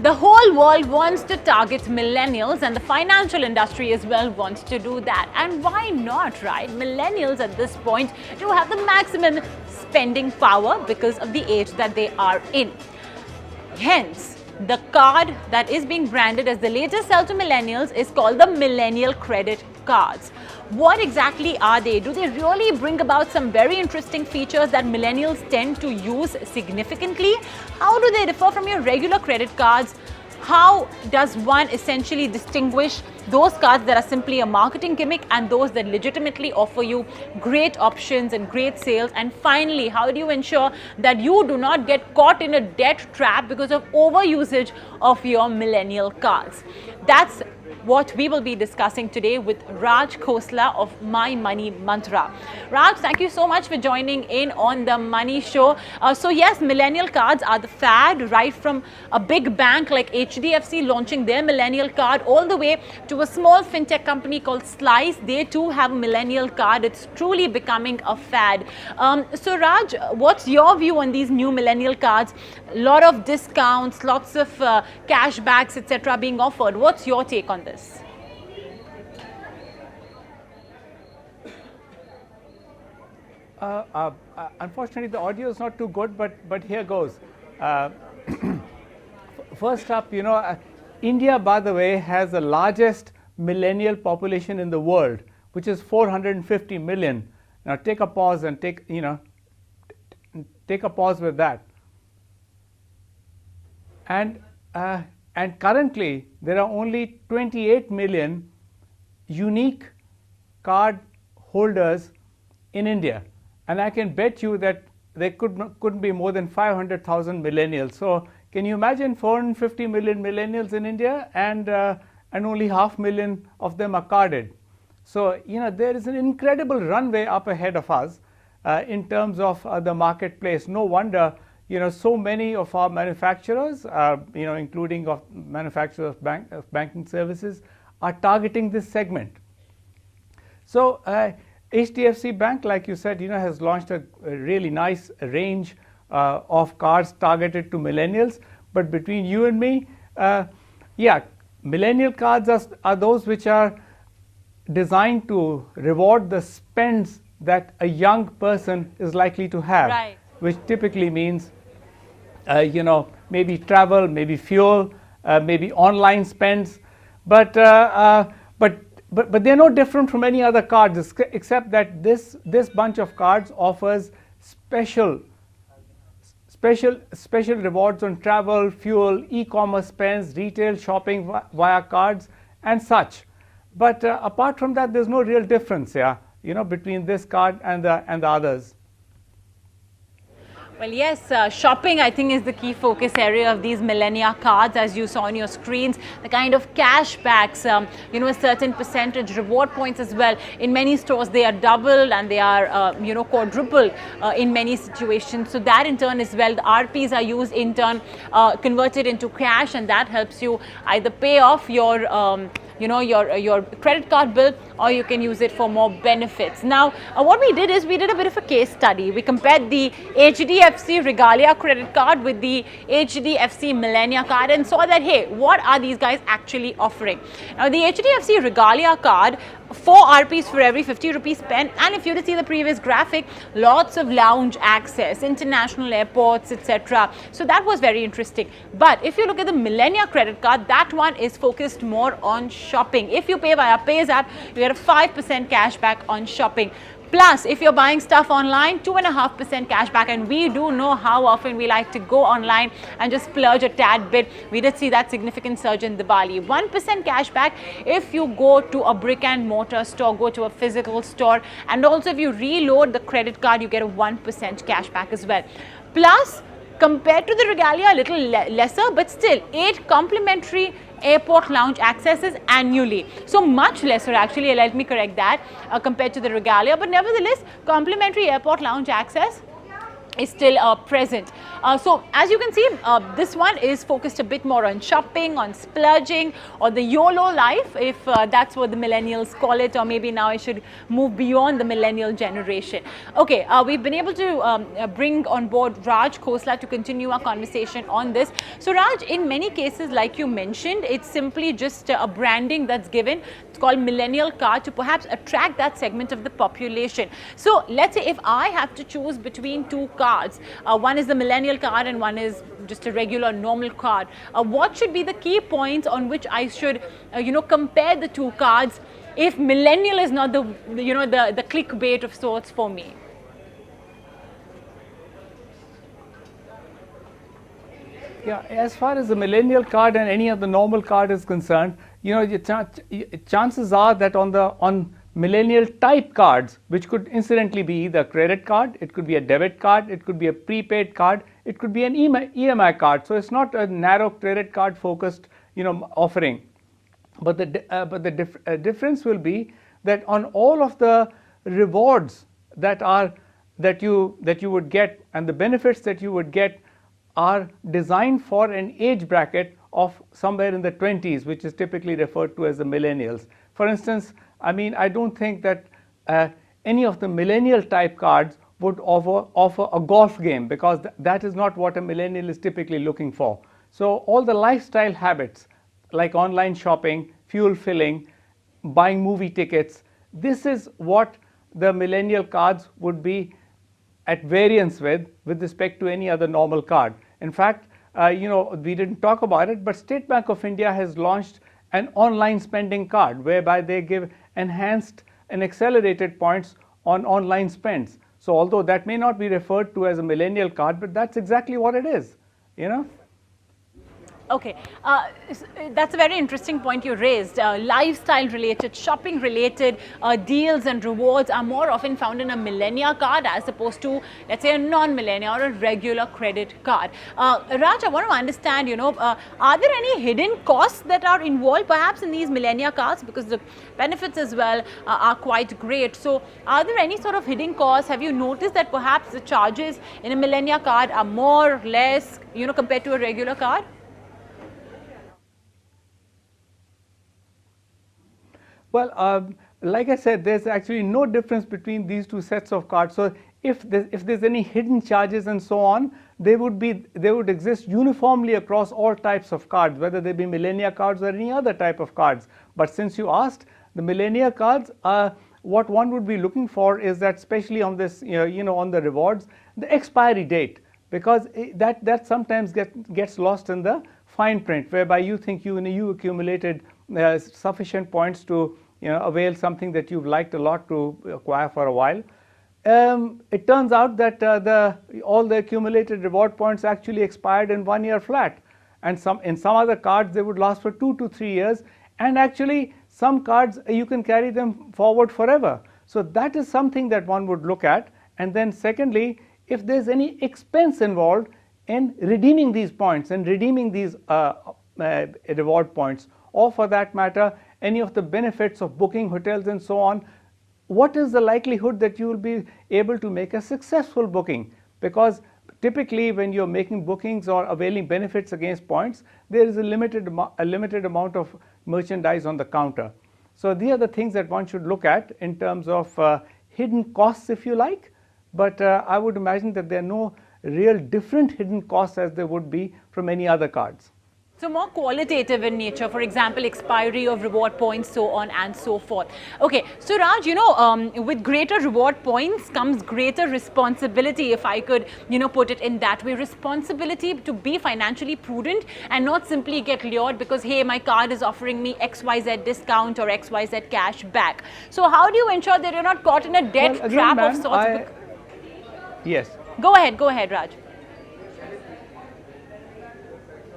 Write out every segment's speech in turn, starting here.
The whole world wants to target millennials, and the financial industry as well wants to do that. And why not, right? Millennials at this point do have the maximum spending power because of the age that they are in. Hence, the card that is being branded as the latest sell to millennials is called the millennial credit cards. What exactly are they? Do they really bring about some very interesting features that millennials tend to use significantly? How do they differ from your regular credit cards? How does one essentially distinguish those cards that are simply a marketing gimmick and those that legitimately offer you great options and great sales? And finally, how do you ensure that you do not get caught in a debt trap because of overusage of your millennial cards? That's what we will be discussing today with Raj Khosla of MyMoneyMantra. Raj, thank you so much for joining in on the Money Show. So yes, millennial cards are the fad, right from a big bank like HDFC launching their millennial card all the way to a small fintech company called Slice. They too have a millennial card. It's truly becoming a fad. So Raj, what's your view on these new millennial cards? A lot of discounts, lots of cashbacks, etc. being offered. What's your take on this? Unfortunately, the audio is not too good, but here goes. First up, India, by the way, has the largest millennial population in the world, which is 450 million. Now, take a pause and take a pause with that. And currently, there are only 28 million unique card holders in India. And I can bet you that there couldn't be more than 500,000 millennials. So can you imagine 450 million millennials in India, and only 500,000 of them are carded? So there is an incredible runway up ahead of us in terms of the marketplace. No wonder so many of our manufacturers, including of manufacturers of banking services, are targeting this segment. So HDFC Bank, like you said, has launched a really nice range of cards targeted to millennials. But between you and me, millennial cards are those which are designed to reward the spends that a young person is likely to have, right, which typically means, maybe travel, maybe fuel, maybe online spends, but they're no different from any other cards, except that this bunch of cards offers special rewards on travel, fuel, e-commerce spends, retail shopping via cards, and such. But apart from that, there's no real difference, between this card and the others. Well, yes, shopping, I think, is the key focus area of these millennia cards, as you saw on your screens. The kind of cashbacks, a certain percentage, reward points as well. In many stores, they are double and they are, quadruple in many situations. So that in turn as well, the RPs are used in turn, converted into cash, and that helps you either pay off your your credit card bill, or you can use it for more benefits. Now, what we did is we did a bit of a case study. We compared the HDFC Regalia credit card with the HDFC Millennia card and saw that, hey, what are these guys actually offering? Now, the HDFC Regalia card, 4 RPs for every 50 rupees spent, and if you see the previous graphic, lots of lounge access, international airports, etc. So that was very interesting. But if you look at the Millennia credit card, that one is focused more on shopping. If you pay via PayZapp, you get a 5% cashback on shopping. Plus, if you're buying stuff online, 2.5% cashback, and we do know how often we like to go online and just splurge a tad bit. We did see that significant surge in Diwali. 1% cashback if you go to a brick and mortar store, go to a physical store, and also if you reload the credit card, you get a 1% cashback as well. Plus, compared to the Regalia, a little lesser, but still 8 complimentary airport lounge accesses annually. So much lesser, actually, let me correct that, compared to the Regalia, but nevertheless, complimentary airport lounge access is still present. So as you can see, this one is focused a bit more on shopping, on splurging, or the YOLO life, if that's what the millennials call it, or maybe now I should move beyond the millennial generation. Okay, we've been able to bring on board Raj Khosla to continue our conversation on this. So Raj, in many cases, like you mentioned, it's simply just a branding that's given. It's called millennial card to perhaps attract that segment of the population. So let's say if I have to choose between two cards, one is the millennial card and one is just a regular normal card, what should be the key points on which I should compare the two cards if millennial is not the the clickbait of sorts for me? Yeah, as far as the millennial card and any other normal card is concerned, chances are that on millennial type cards, which could incidentally be either a credit card, it could be a debit card, it could be a prepaid card, it could be an EMI card. So it's not a narrow credit card focused offering. But the difference will be that on all of the rewards that you would get and the benefits that you would get are designed for an age bracket of somewhere in the 20s, which is typically referred to as the millennials. For instance, I mean, I don't think that any of the millennial type cards would offer a golf game, because that is not what a millennial is typically looking for. So all the lifestyle habits like online shopping, fuel filling, buying movie tickets, this is what the millennial cards would be at variance with respect to any other normal card. In fact, we didn't talk about it, but State Bank of India has launched an online spending card whereby they give enhanced and accelerated points on online spends. So although that may not be referred to as a millennial card, but that's exactly what it is, Okay, that's a very interesting point you raised. Lifestyle related, shopping related deals and rewards are more often found in a millennia card as opposed to, let's say, a non-millennia or a regular credit card. Raj, I want to understand, are there any hidden costs that are involved perhaps in these millennia cards, because the benefits as well are quite great. So are there any sort of hidden costs? Have you noticed that perhaps the charges in a millennia card are more, less, compared to a regular card? Well, like I said, there's actually no difference between these two sets of cards. So if there's any hidden charges and so on, they would exist uniformly across all types of cards, whether they be millennia cards or any other type of cards. But since you asked, the millennia cards, what one would be looking for is that, especially on this, on the rewards, the expiry date, because that sometimes gets lost in the fine print, whereby you think you accumulated sufficient points to avail something that you've liked a lot to acquire for a while. It turns out that all the accumulated reward points actually expired in 1 year flat, and in some other cards they would last for 2 to 3 years, and actually some cards you can carry them forward forever. So that is something that one would look at. And then secondly, if there's any expense involved in redeeming these points and redeeming these reward points, or for that matter any of the benefits of booking hotels and so on, what is the likelihood that you will be able to make a successful booking? Because typically when you're making bookings or availing benefits against points, there is a limited amount of merchandise on the counter. So these are the things that one should look at in terms of hidden costs, if you like. But I would imagine that there are no real different hidden costs as there would be from any other cards. So more qualitative in nature, for example, expiry of reward points, so on and so forth. Okay, so Raj, with greater reward points comes greater responsibility, if I could, put it in that way. Responsibility to be financially prudent and not simply get lured because, hey, my card is offering me XYZ discount or XYZ cash back. So how do you ensure that you're not caught in a debt trap of sorts? Yes. Go ahead, Raj.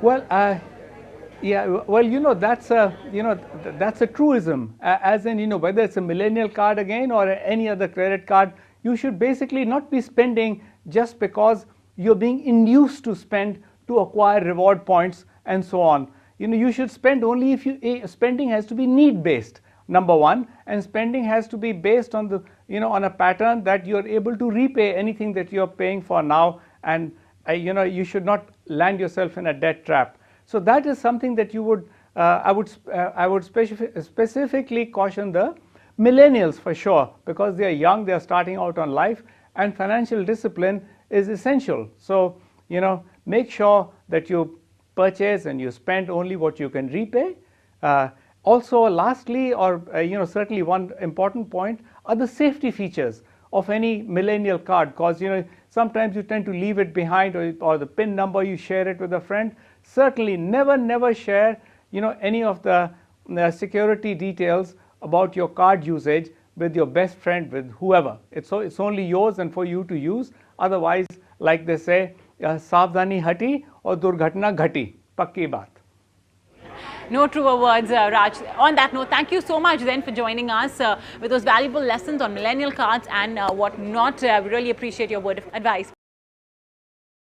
Well, yeah, well, that's a truism, as in, whether it's a millennial card again or any other credit card, you should basically not be spending just because you're being induced to spend to acquire reward points and so on. You should spend only if spending has to be need based, number one, and spending has to be based on the on a pattern that you're able to repay anything that you're paying for now, and you should not land yourself in a debt trap. So that is something that I would specifically caution the millennials for sure, because they are young, they are starting out on life, and financial discipline is essential. So make sure that you purchase and you spend only what you can repay. Also, lastly, or certainly one important point, are the safety features of any millennial card, because sometimes you tend to leave it behind, or the PIN number, you share it with a friend. Certainly never share any of the security details about your card usage with your best friend, with whoever. It's only yours and for you to use. Otherwise, like they say, savdhani hati or durghatna ghati, pakki baat. No truer words, Raj. On that note, thank you so much then for joining us with those valuable lessons on millennial cards and what not. We really appreciate your word of advice.